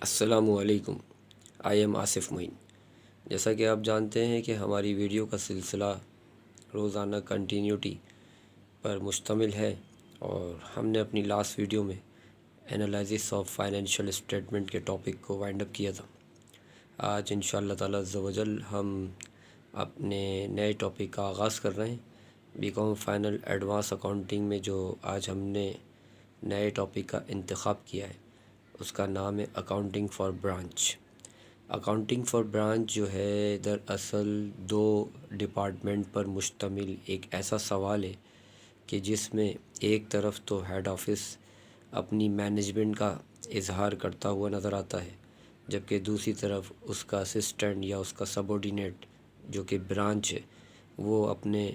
السلام علیکم، I am Asif معین۔ جیسا کہ آپ جانتے ہیں کہ ہماری ویڈیو کا سلسلہ روزانہ کنٹینیوٹی پر مشتمل ہے، اور ہم نے اپنی لاسٹ ویڈیو میں انالائزس آف فائنینشیل اسٹیٹمنٹ کے ٹاپک کو وائنڈ اپ کیا تھا۔ آج انشاءاللہ تعالیٰ عز و جل ہم اپنے نئے ٹاپک کا آغاز کر رہے ہیں۔ B com final advance accounting میں جو آج ہم نے نئے ٹاپک کا انتخاب کیا ہے، اس کا نام ہے accounting for branch. Accounting for branch جو ہے دراصل دو ڈپارٹمنٹ پر مشتمل ایک ایسا سوال ہے کہ جس میں ایک طرف تو ہیڈ آفس اپنی مینجمنٹ کا اظہار کرتا ہوا نظر آتا ہے، جبکہ دوسری طرف اس کا اسسٹنٹ یا اس کا سبارڈینیٹ جو کہ برانچ ہے، وہ اپنے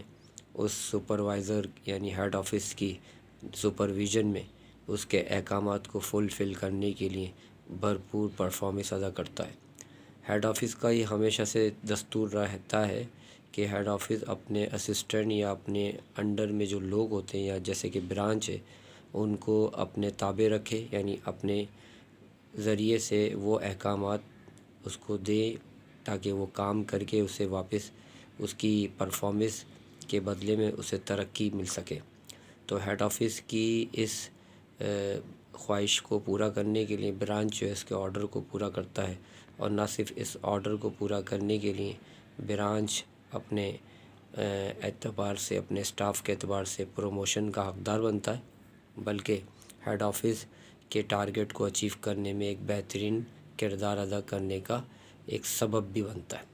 اس سپروائزر یعنی ہیڈ آفس کی سپرویژن میں اس کے احکامات کو فلفل کرنے کے لیے بھرپور پرفارمنس ادا کرتا ہے۔ ہیڈ آفس کا یہ ہمیشہ سے دستور رہتا ہے کہ ہیڈ آفس اپنے اسسٹنٹ یا اپنے انڈر میں جو لوگ ہوتے ہیں یا جیسے کہ برانچ ہے، ان کو اپنے تابع رکھے، یعنی اپنے ذریعے سے وہ احکامات اس کو دے تاکہ وہ کام کر کے اسے واپس اس کی پرفارمنس کے بدلے میں اسے ترقی مل سکے۔ تو ہیڈ آفس کی اس خواہش کو پورا کرنے کے لیے برانچ جو ہے اس کے آرڈر کو پورا کرتا ہے، اور نہ صرف اس آرڈر کو پورا کرنے کے لیے برانچ اپنے اعتبار سے، اپنے اسٹاف کے اعتبار سے پروموشن کا حقدار بنتا ہے، بلکہ ہیڈ آفس کے ٹارگٹ کو اچیو کرنے میں ایک بہترین کردار ادا کرنے کا ایک سبب بھی بنتا ہے۔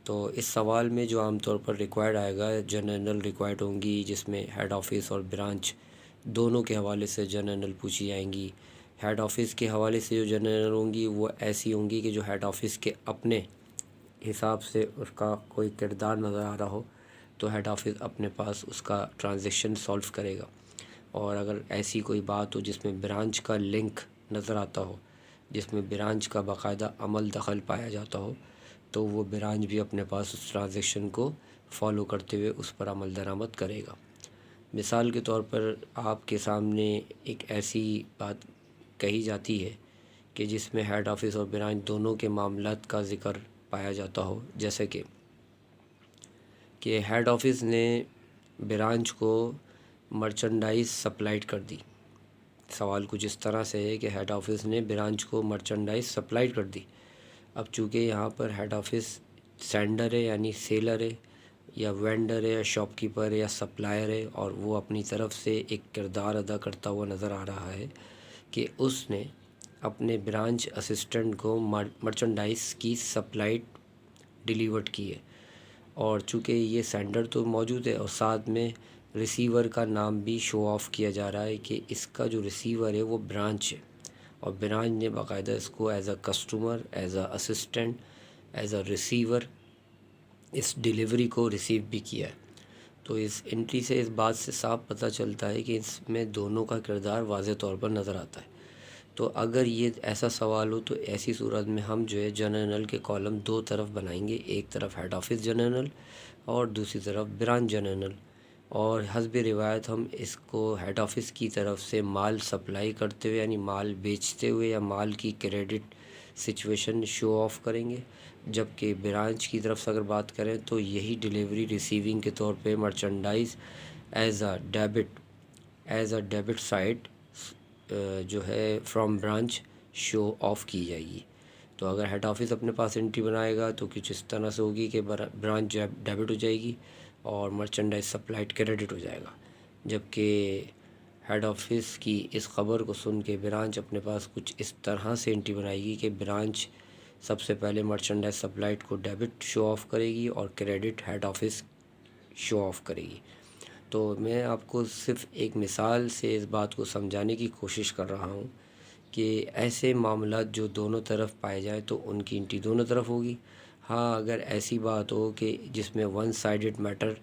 تو اس سوال میں جو عام طور پر ریکوائرڈ آئے گا، جنرل ریکوائرڈ ہوں گی، جس میں ہیڈ آفس اور برانچ دونوں کے حوالے سے جنرل پوچھی جائیں گی۔ ہیڈ آفس کے حوالے سے جو جنرل ہوں گی وہ ایسی ہوں گی کہ جو ہیڈ آفس کے اپنے حساب سے اس کا کوئی کردار نظر آ رہا ہو تو ہیڈ آفس اپنے پاس اس کا ٹرانزیکشن سولو کرے گا، اور اگر ایسی کوئی بات ہو جس میں برانچ کا لنک نظر آتا ہو، جس میں برانچ کا باقاعدہ عمل دخل پایا جاتا ہو، تو وہ برانچ بھی اپنے پاس اس ٹرانزیکشن کو فالو کرتے ہوئے اس پر عمل درآمد کرے گا۔ مثال کے طور پر آپ کے سامنے ایک ایسی بات کہی جاتی ہے کہ جس میں ہیڈ آفس اور برانچ دونوں کے معاملات کا ذکر پایا جاتا ہو، جیسے کہ ہیڈ آفس نے برانچ کو مرچنڈائز سپلائیڈ کر دی۔ سوال کچھ اس طرح سے ہے کہ ہیڈ آفس نے برانچ کو مرچنڈائز سپلائیڈ کر دی۔ اب چونکہ یہاں پر ہیڈ آفس سینڈر ہے یعنی سیلر ہے، یا وینڈر ہے، یا شاپ کیپر ہے، یا سپلائر ہے، اور وہ اپنی طرف سے ایک کردار ادا کرتا ہوا نظر آ رہا ہے کہ اس نے اپنے برانچ اسسٹنٹ کو مرچنڈائز کی سپلائیڈ ڈیلیورڈ کی ہے، اور چونکہ یہ سینڈر تو موجود ہے اور ساتھ میں ریسیور کا نام بھی شو آف کیا جا رہا ہے کہ اس کا جو ریسیور ہے وہ برانچ ہے، اور برانچ نے باقاعدہ اس کو as a customer, as a assistant, as a receiver اس ڈیلیوری کو ریسیو بھی کیا ہے۔ تو اس انٹری سے اس بات سے صاف پتہ چلتا ہے کہ اس میں دونوں کا کردار واضح طور پر نظر آتا ہے۔ تو اگر یہ ایسا سوال ہو تو ایسی صورت میں ہم جو ہے جنرل کے کالم دو طرف بنائیں گے، ایک طرف ہیڈ آفس جنرل اور دوسری طرف برانچ جنرل، اور حسب روایت ہم اس کو ہیڈ آفس کی طرف سے مال سپلائی کرتے ہوئے یعنی مال بیچتے ہوئے یا مال کی کریڈٹ سچویشن شو آف کریں گے، جبکہ برانچ کی طرف سے اگر بات کریں تو یہی ڈیلیوری ریسیونگ کے طور پہ merchandise as a debit side جو ہے فرام برانچ شو آف کی جائے گی۔ تو اگر ہیڈ آفس اپنے پاس انٹری بنائے گا تو کچھ اس طرح سے ہوگی کہ برانچ ڈیبٹ ہو جائے گی اور مرچنڈائز سپلائڈ کریڈٹ ہو جائے گا، جبکہ ہیڈ آفس کی اس خبر کو سن کے برانچ اپنے پاس کچھ اس طرح سے انٹری بنائے گی کہ برانچ سب سے پہلے مرچنڈائز سپلائڈ کو ڈیبٹ شو آف کرے گی اور credit head office show off کرے گی۔ تو میں آپ کو صرف ایک مثال سے اس بات کو سمجھانے کی کوشش کر رہا ہوں کہ ایسے معاملات جو دونوں طرف پائے جائیں تو ان کی انٹری دونوں طرف ہوگی۔ ہاں، اگر ایسی بات ہو کہ جس میں ون سائیڈڈ میٹر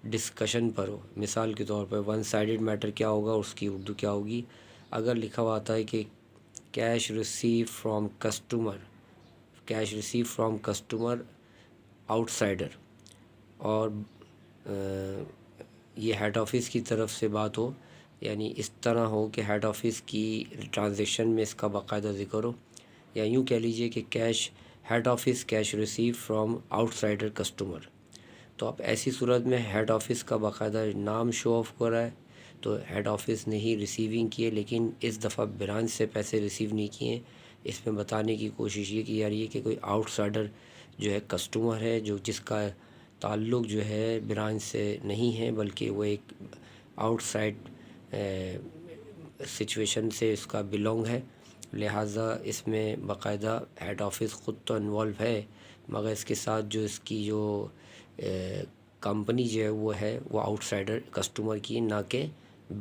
ڈسکشن پر ہو، مثال کے طور پر ون سائیڈڈ میٹر کیا ہوگا، اس کی اردو کیا ہوگی؟ اگر لکھا ہوا آتا ہے کہ cash receive from customer out cider, اور یہ ہیڈ آفس کی طرف سے بات ہو، یعنی اس طرح ہو کہ ہیڈ آفس کی ٹرانزیکشن میں اس کا باقاعدہ ذکر ہو، یا یوں کہہ لیجئے کہ cash head office cash receive from outsider customer. تو اب ایسی صورت میں ہیڈ آفس کا باقاعدہ نام شو آف ہو رہا ہے، تو ہیڈ آفس نے ہی ریسیونگ کیے، لیکن اس دفعہ برانچ سے پیسے ریسیو نہیں کیے. اس میں بتانے کی کوشش یہ کی جا رہی ہے کہ کوئی آؤٹ سائڈر جو ہے کسٹمر ہے، جو جس کا تعلق جو ہے برانچ سے نہیں ہے، بلکہ وہ ایک آؤٹ سائڈ سچویشن سے اس کا بلونگ ہے. لہٰذا اس میں باقاعدہ ہیڈ آفس خود تو انوالو ہے، مگر اس کے ساتھ جو اس کی جو کمپنی جو ہے وہ آؤٹ سائڈر کسٹمر کی، نہ کہ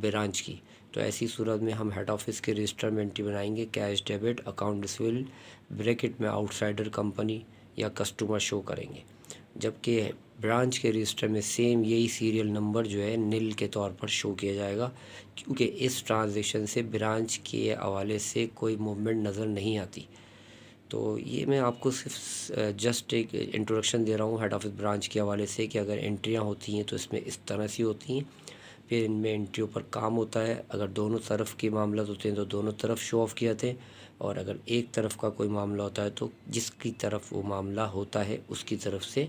برانچ کی. تو ایسی صورت میں ہم ہیڈ آفس کے رجسٹر میں انٹری بنائیں گے، کیش ڈیبٹ اکاؤنٹ ریسیول بریکٹ میں آؤٹ سائڈر کمپنی یا کسٹمر شو کریں گے، جبکہ برانچ کے رجسٹر میں سیم یہی سیریل نمبر جو ہے نل کے طور پر شو کیا جائے گا، کیونکہ اس ٹرانزیکشن سے برانچ کے حوالے سے کوئی موومنٹ نظر نہیں آتی. تو یہ میں آپ کو صرف جسٹ ایک انٹروڈکشن دے رہا ہوں ہیڈ آفس برانچ کے حوالے سے، کہ اگر انٹریاں ہوتی ہیں تو اس میں اس طرح سے ہوتی ہیں. پھر ان میں انٹریوں پر کام ہوتا ہے. اگر دونوں طرف کے معاملات ہوتے ہیں تو دونوں طرف شو آف کیے جاتے ہیں، اور اگر ایک طرف کا کوئی معاملہ ہوتا ہے تو جس کی طرف وہ معاملہ ہوتا ہے اس کی طرف سے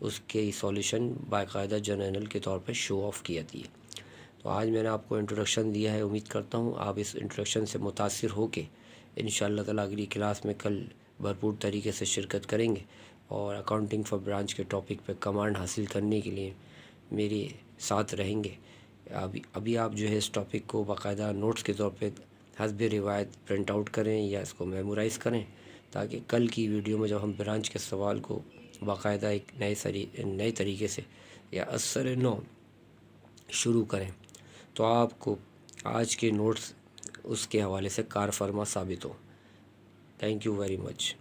اس کی سولیوشن باقاعدہ جرنل کے طور پہ شو آف کی جاتی ہے. تو آج میں نے آپ کو انٹروڈکشن دیا ہے، امید کرتا ہوں آپ اس انٹروڈکشن سے متاثر ہو کے انشاءاللہ تعالیٰ اگلی کلاس میں کل بھرپور طریقے سے شرکت کریں گے، اور اکاؤنٹنگ فار برانچ کے ٹاپک پہ کمانڈ حاصل کرنے کے لیے میرے ساتھ رہیں گے. ابھی آپ جو ہے اس ٹاپک کو باقاعدہ نوٹس کے طور پہ حسب روایت پرنٹ آؤٹ کریں یا اس کو میمورائز کریں، تاکہ کل کی ویڈیو میں جب ہم برانچ کے سوال کو باقاعدہ ایک نئے طریقے سے یا اثر نو شروع کریں تو آپ کو آج کے نوٹس اس کے حوالے سے کار فرما ثابت ہو. Thank you very much.